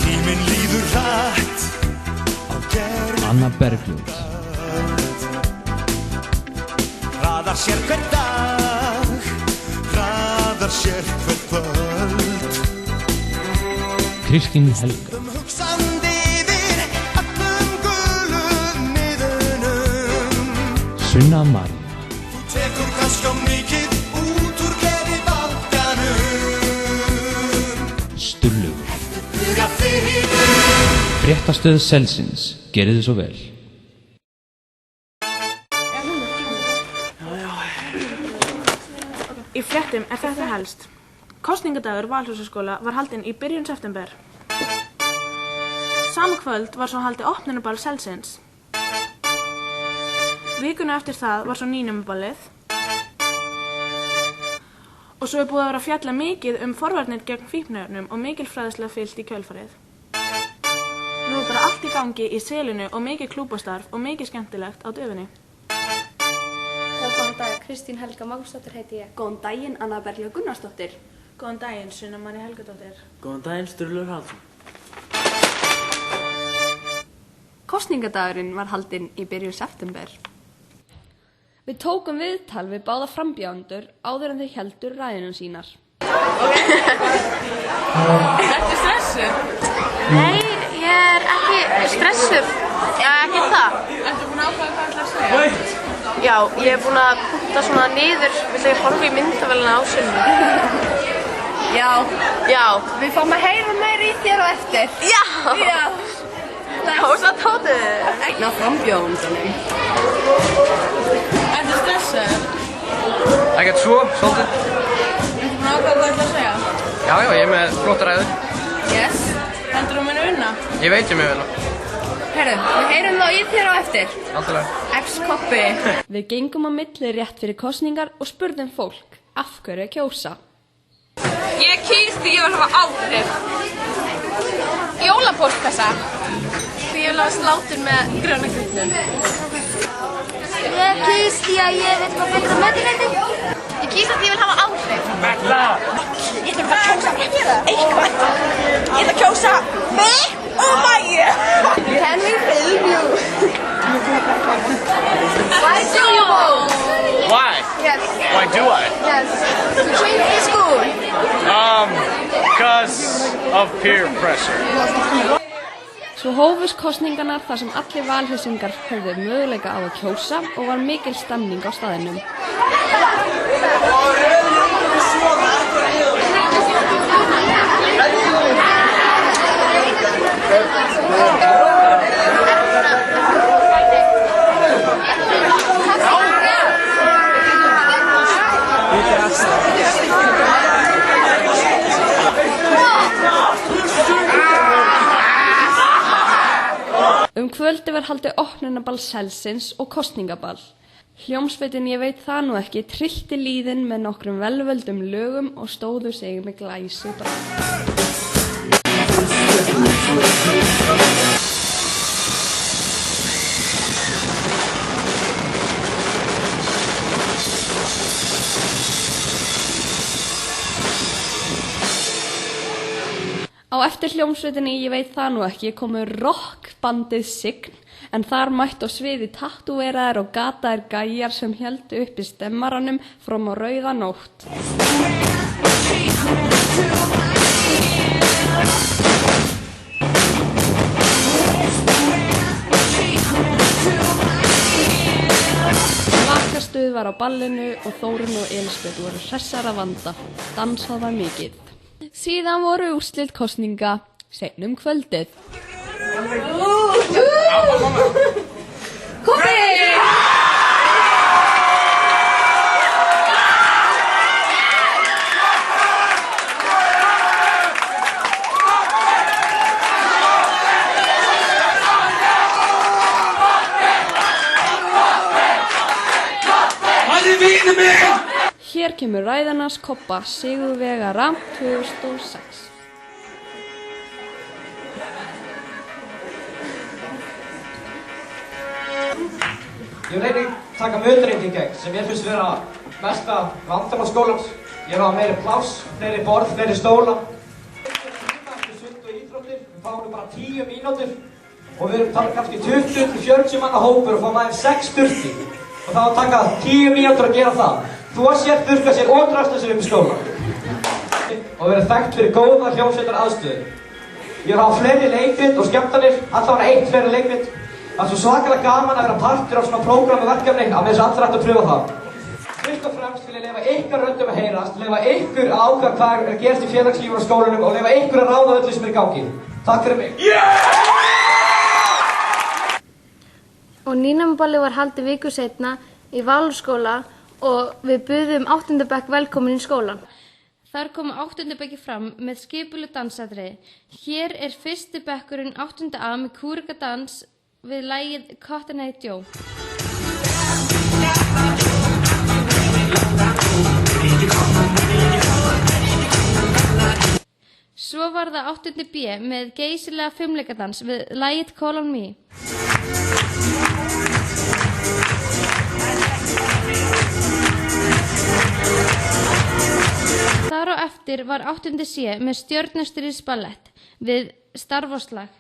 Tíminn líður hratt á gerð Anna Bergljót Hraðar sér hver dag Hraðar sér hver kvöld Kristín Helga Hugsandi yfir öllum gulum miðunum Sunna María Þú tekur kannski á mikið út úr gleði bankanum Sturlugur Huga fyrir Fréttastöð Selsins, gerið þið svo vel. Í fréttum þetta helst. Kosningadagur Valhúsaskóla var haldinn í byrjun september. Sama kvöld var svo haldið opnunarball Selsins. Vikuna eftir það var svo nýnumaballið. Og svo búið að vera að fjalla mikið forvarnir gegn fíkniefnum og mikil fræðsla fylgt í kjölfarið. Nú bara allt í gangi í selinu og mikið klúbastarf og mikið skemmtilegt á döfinni. Góðan dag, Kristín Helga Magnúsdóttir heiti ég. Góðan daginn, Anna Bergljót Gunnarsdóttir. Góðan daginn, Sunna María Helgadóttir. Góðan daginn, Sturlaugur Hallsson. Kosningadagurinn var haldinn í byrjun september. Við tókum viðtal við báða frambjóðendur áður en þau heldur ræðunum sínar. Ertu stressuð? Nei, ég er ekki stressuð. Ekki það. Ertu búin að ákveða hvað ætlar að segja? Já, ég er búin að punkta svona niður. Viltu ég horfa í myndavélina á Sunnu? Já. Já. Við fáum að heyra meira í þér á eftir. Já. Já. Hósa tótið. Egna frambjóðendunum. Ertu stressuð? Ekkert svo, svolítið. Ertu búin að ákveða hvað ætlar að segja? Já, ég er með flotta ræður. Yes. Heldur þú að muni unna? Ég veit ég með hérna. Herru, við heyrum þá í þér á eftir. Alltaf. Ex-koppi. Við gengum á milli rétt fyrir kosningar og spurðum fólk af hverju að kjósa. Ég kýs því ég vil hafa áhrif. Jólapóstkassa. Því ég vil hafa slátur með gröna kryddnum. Ég kýs því að ég vil fá betra mötuneyti. Ég kýs að ég vil hafa áhrif. Ég ætla að kjósa eitthvað. Ég ætla að kjósa mig og Mæju. Can we film you? Why do you vote? Why? Yes. Why do I? Yes. To change the school. Because of peer pressure. Svo hófust kosningarnar þar sem allir valhausingar höfðu möguleika á að kjósa og var mikil stemning á staðinum. Kvöldi var haldið opnunarball Selsins og kosningaball. Hljómsveitin Ég veit það nú ekki tryllti líðinn með nokkrum velvöldum lögum og stóðu sig með glæsi bragði. Á eftir hljómsveitinni Ég veit það nú ekki komu rockbandið Sign en þar mættu á sviði tattúveraðir og gataðir gæjar sem héldu uppi stemmaranum fram á rauða nótt. Vakastuð var á ballinu og Þórunn og Elísabet voru hressar að vanda. Dansað var mikið. Síðan voru úrslit kosninga seinum kvöldið. Hér kemur ræðarnas Kobba sigurvegara 2006. Ég vil einnig taka mötuneyting gegn sem ég finnst vera mesta vandamál skólans. Ég vil hafa meiri pláss, fleiri borð, fleiri stóla. Sund og íþróttir, við fáum bara 10 mínútur og við erum kannski 20-40 manna hópur og fáum aðeins 6 sturti. Og þá taka 10 mínútur að gera það. Þú að sér þurrka sér og drasta sér upp í skóla. Og verið þekkt fyrir góða hljómsveitar aðstöðu. Ég vil hafa fleiri leikrit og skemmtanir, allavega 1 fleiri leikrit. Það er svo svakalega gaman að vera partur á svona prógramu verkefni að með þess að allir ættu að pröfa það. Fyrst og fremst vil ég leyfa ykkar röddum að heyrast, leyfa ykkur að ákveða hvað er gerst í félagslífinu og skólanum og leyfa ykkur að ráða öllu sem er í gangi. Takk fyrir mig. Og nýnámaballi var haldið viku seinna í Valurskóla og við buðum 8. bekk velkomin í skólan. Þar komu 8. bekki fram með skipuleg dansatriði. Hér er 1. bekkurinn 8. A með kúrikadans við lagið Cotton Eye Joe. Svo var það 8. B með geysilega fimleikadans við lagið Call on Me. Þar á eftir var 8. C með stjörnustríðsballett við Star Wars lag.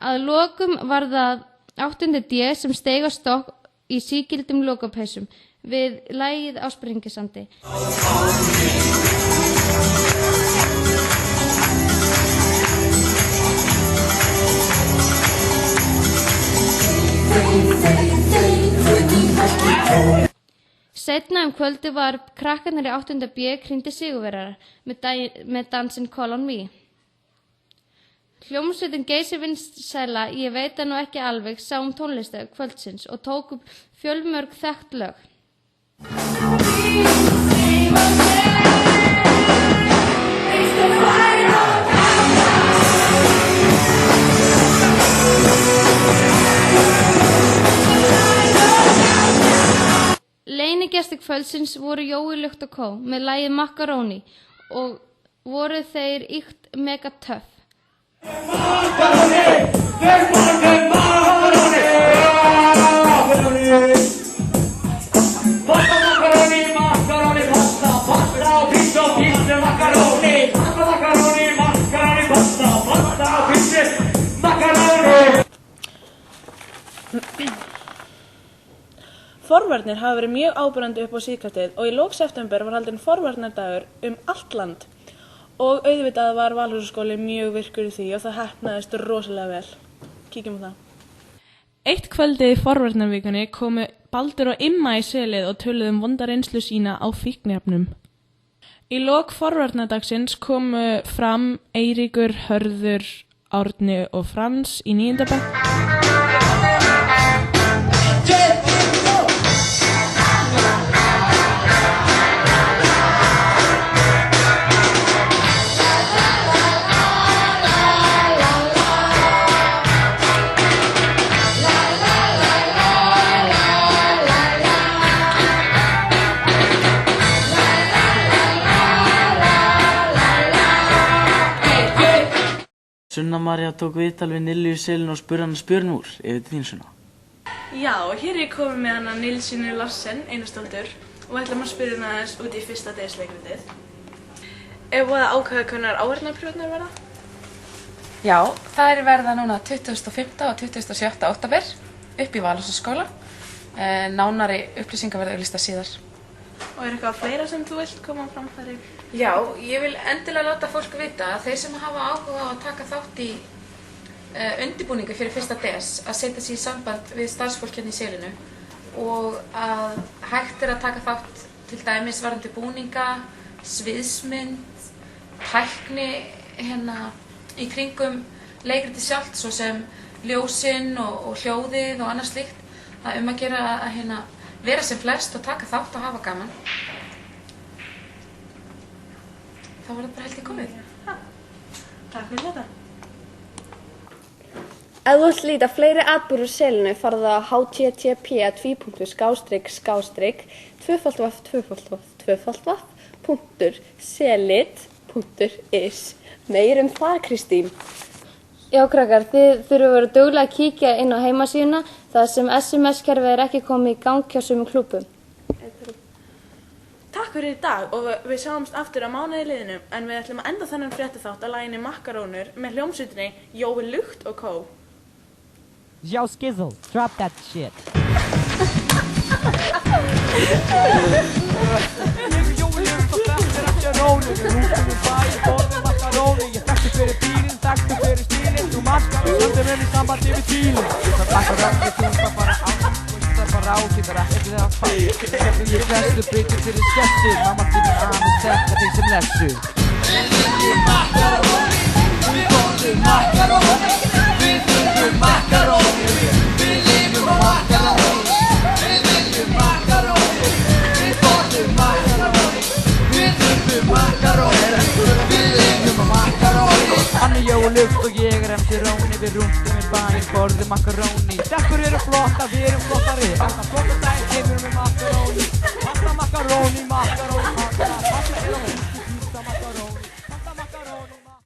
Að lokum var það 8. D sem steig á stokk í sígildum logopeysum við lagið á Sprengisandi. Seinna kvöldi var krakkarnir í 8. B krýndir sigurvegarar með dansinn Call on Me. Hljómsveitin Geysi vinsæla, ég veit það nú ekki alveg, sá tónlista kvöldsins og tók upp fjölmörg þekkt lög. Leynigestir kvöldsins voru Jói Lukt og Kó með lagið Macaroni og voru þeir ýkt mega töff. Forvarnir hafa verið mjög áberandi upp á síðkastið og í lok september var haldinn forvarnardagur allt land. Og auðvitað var Valhúsaskóli mjög virkur í því og það heppnaðist rosalega vel. Kíkjum á það. Eitt kvöldið í forvarnarvikunni komu Baldur og Imma í selið og töluðu vonda reynslu sína á fíkniefnum. Í lok forvarnardagsins komu fram Eiríkur, Hörður, Árni og Frans í 9. bekk. Sunna María tók viðtal við Nillu í selinu og spurði hana spjörnúr, yfir til þín Sunna. Já, hér er ég komið með hana Nilsínu Larsen, Einarsdóttur, og ætlum að spyrja hana aðeins út í 1. DS-leikritið. Er búið að ákveða hvenær áheyrnarprjófurnar verða? Já, það er verða núna 25. og 27. október upp í Valhúsaskóla. Nánari upplýsingar verða auglýstar síðar. Og er eitthvað fleira sem þú vilt koma fram þar í? Já, ég vil endilega láta fólk vita að þeir sem hafa áhuga á að taka þátt í undirbúningu fyrir 1. DS að setja sig í samband við starfsfólk hérna í selinu og að hægt er að taka þátt til dæmis varðandi búninga, sviðsmynd, tækni hérna í kringum leikritið sjálft, svo sem ljósin og hljóðið og annað slíkt. Það að gera að hérna vera sem flest og taka þátt og hafa gaman. Það var bara held ég komið. Takk fyrir þetta. Ef þú vilt líta fleiri atburðir úr selinu farðu á http://2.selit.is. Meir það, Kristín. Já, krakkar, þið þurfum að vera duglega að kíkja inn á heimasíðuna þar sem SMS-kerfið er ekki komið í gang hjá sumum klúbbum. Takk fyrir í dag og við sjáumst aftur á mánuði liðinu en við ætlum að enda þennan fréttaþátt að laginu Makkarónur með hljómsveitinni Jói Lukt og Kó. Yo, Skizzle, drop that shit. Hann Jói Lukt og ég MC Róni, við rúndum í bæinn, borðum makkaróni. Stelpur eru flottar, við erum flottari. Alltaf flotta daginn, við erum með makkaróni.